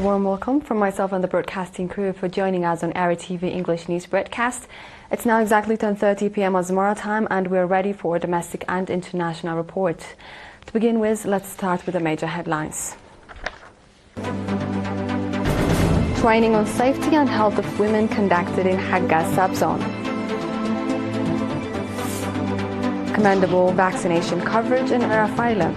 warm welcome from myself and the broadcasting crew for joining us on ERi-TV English News broadcast. It's now exactly 10:30 p.m. Asmara time and we're ready for a domestic and international report. To begin with, let's start with the major headlines. Training on safety and health of women conducted in Hagga subzone. Commendable vaccination coverage in Eritrea.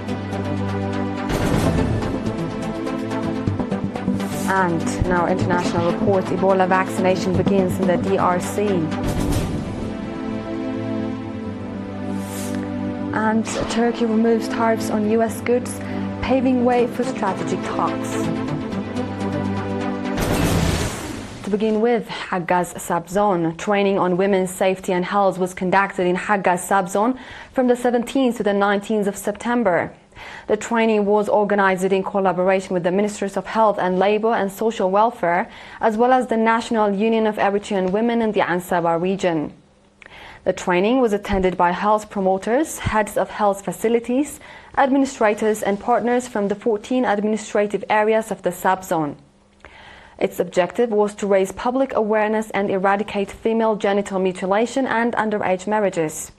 And now international report, Ebola vaccination begins in the DRC. And Turkey removes tariffs on US goods, paving way for strategic talks. To begin with, Hagga's subzone. Training on women's safety and health was conducted in Hagga's subzone from the 17th to the 19th of September. The training was organized in collaboration with the Ministries of Health and Labour and Social Welfare, as well as the National Union of Eritrean Women in the Ansaba region. The training was attended by health promoters, heads of health facilities, administrators and partners from the 14 administrative areas of the subzone. Its objective was to raise public awareness and eradicate female genital mutilation and underage marriages.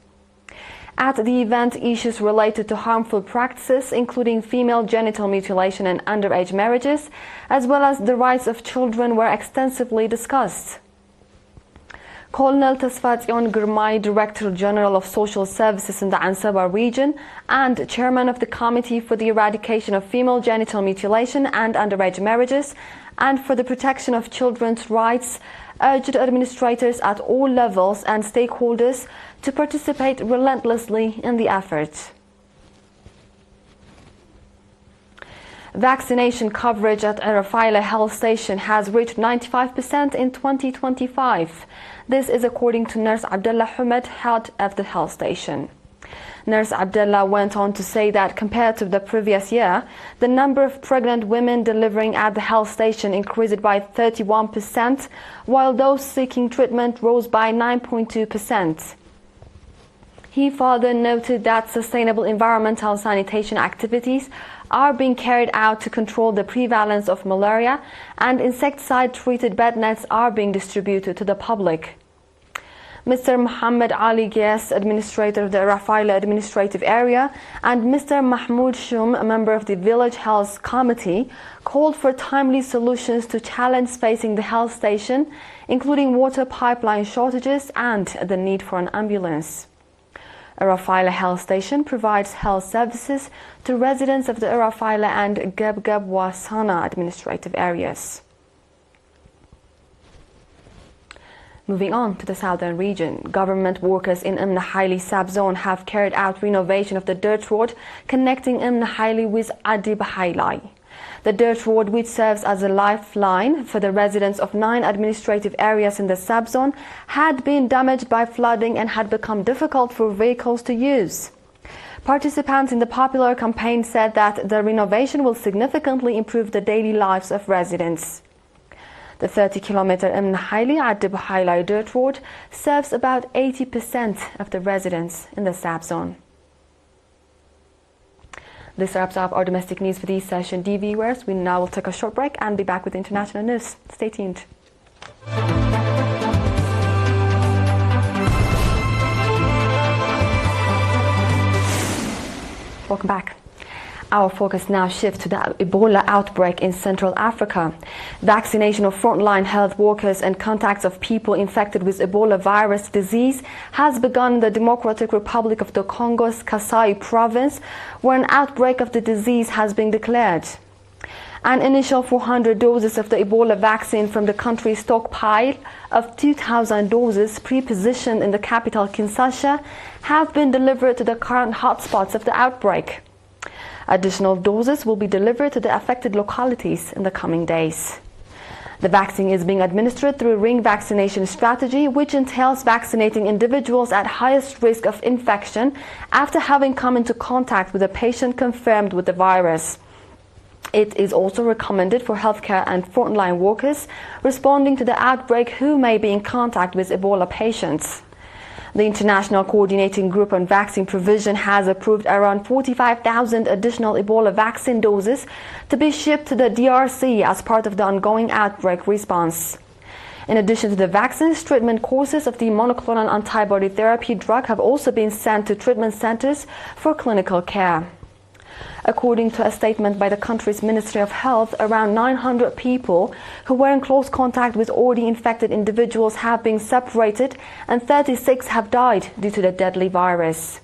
At the event, issues related to harmful practices, including female genital mutilation and underage marriages, as well as the rights of children, were extensively discussed. Colonel Tesfatzion Gurmai, Director General of Social Services in the Ansaba region and Chairman of the Committee for the Eradication of Female Genital Mutilation and Underage Marriages and for the Protection of Children's Rights, urged administrators at all levels and stakeholders to participate relentlessly in the effort. Vaccination coverage at Eritrea health station has reached 95% in 2025. This is according to Nurse Abdullah Humed, head of the health station. Nurse Abdullah went on to say that compared to the previous year, the number of pregnant women delivering at the health station increased by 31%, while those seeking treatment rose by 9.2%. He further noted that sustainable environmental sanitation activities are being carried out to control the prevalence of malaria, and insecticide-treated bed nets are being distributed to the public. Mr. Muhammad Ali Ghas, administrator of the Eritrea administrative area, and Mr. Mahmoud Shum, a member of the village health committee, called for timely solutions to challenges facing the health station, including water pipeline shortages and the need for an ambulance. Eritrea health station provides health services to residents of the Eritrea and Gebgeb Wasana administrative areas. Moving on to the southern region, government workers in Haile subzone have carried out renovation of the dirt road connecting Haile with Adi Bahailai. The dirt road, which serves as a lifeline for the residents of 9 administrative areas in the subzone, had been damaged by flooding and had become difficult for vehicles to use. Participants in the popular campaign said that the renovation will significantly improve the daily lives of residents. The 30-kilometer Haile Adi Bahailai dirt road serves about 80% of the residents in the subzone. This wraps up our domestic news for this session. Dear viewers, we now will take a short break and be back with international news. Stay tuned. Welcome back. Our focus now shifts to the Ebola outbreak in Central Africa. Vaccination of frontline health workers and contacts of people infected with Ebola virus disease has begun in the Democratic Republic of the Congo's Kasai province, where an outbreak of the disease has been declared. An initial 400 doses of the Ebola vaccine from the country's stockpile of 2,000 doses pre-positioned in the capital Kinshasa have been delivered to the current hotspots of the outbreak. Additional doses will be delivered to the affected localities in the coming days. The vaccine is being administered through a ring vaccination strategy, which entails vaccinating individuals at highest risk of infection after having come into contact with a patient confirmed with the virus. It is also recommended for healthcare and frontline workers responding to the outbreak who may be in contact with Ebola patients. The International Coordinating Group on Vaccine Provision has approved around 45,000 additional Ebola vaccine doses to be shipped to the DRC as part of the ongoing outbreak response. In addition to the vaccines, treatment courses of the monoclonal antibody therapy drug have also been sent to treatment centers for clinical care. According to a statement by the country's Ministry of Health, around 900 people who were in close contact with already infected individuals have been separated and 36 have died due to the deadly virus.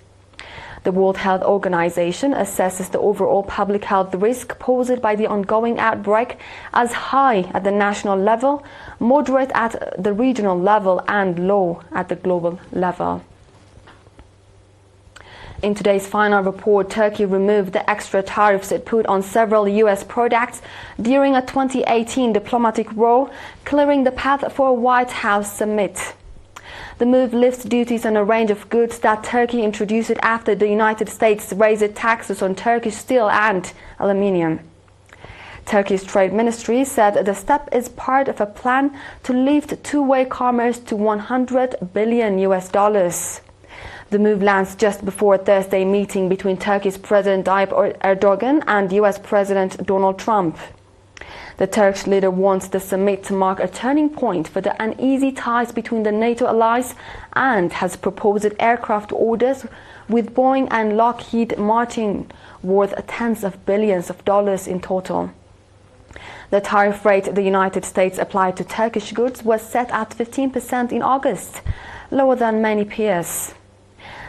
The World Health Organization assesses the overall public health risk posed by the ongoing outbreak as high at the national level, moderate at the regional level, and low at the global level. In today's final report, Turkey removed the extra tariffs it put on several U.S. products during a 2018 diplomatic row, clearing the path for a White House summit. The move lifts duties on a range of goods that Turkey introduced after the United States raised taxes on Turkish steel and aluminium. Turkey's trade ministry said the step is part of a plan to lift two-way commerce to $100 billion. The move lands just before a Thursday meeting between Turkey's President Tayyip Erdogan and US President Donald Trump. The Turkish leader wants the summit to mark a turning point for the uneasy ties between the NATO allies and has proposed aircraft orders with Boeing and Lockheed Martin worth tens of billions of dollars in total. The tariff rate the United States applied to Turkish goods was set at 15% in August, lower than many peers.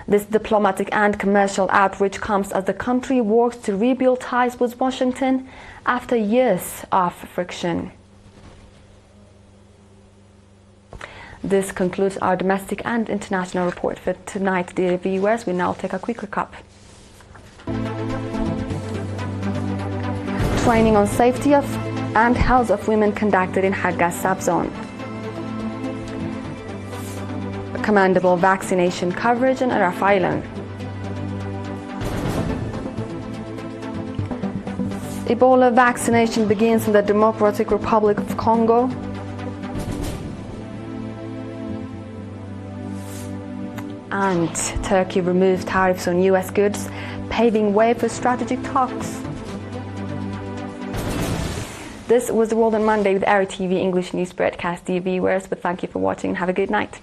This diplomatic and commercial outreach comes as the country works to rebuild ties with Washington after years of friction. This concludes our domestic and international report for tonight, dear viewers. We now take a quick recap. Training on safety and health of women conducted in Haggas subzone. Commendable vaccination coverage in ERi-TV. Ebola vaccination begins in the Democratic Republic of Congo. And Turkey removes tariffs on US goods, paving way for strategic talks. This was The World on Monday with ERi-TV English News Broadcast. Dear viewers, but thank you for watching and have a good night.